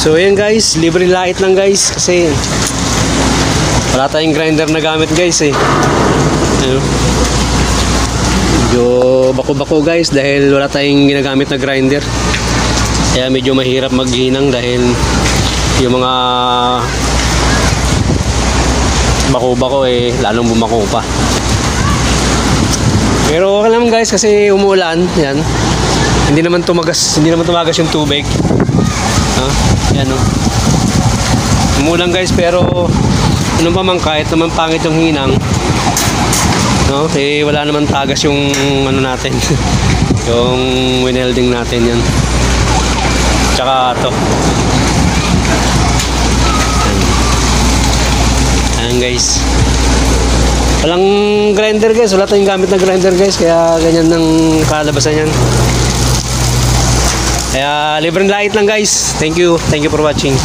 So ayan guys, libre light lang guys kasi wala tayong grinder na gamit guys eh. Ano? Medyo bako-bako guys dahil wala tayong ginagamit na grinder. Kaya medyo mahirap maghinang dahil yung mga bako-bako eh lalong bumako pa. Pero okay naman guys kasi umuulan, yan. Hindi naman tumagas yung tubig. Yan oh. Umuulan guys pero ano pa man kahit naman pangit yung hinang, no? Eh wala naman tagas yung ano natin. Yung winelding natin yan. Tsaka to. Ayan guys. Walang grinder guys, wala tayong gamit na grinder guys, kaya ganyan ng kalabasan yan. Kaya libreng light lang guys. Thank you for watching.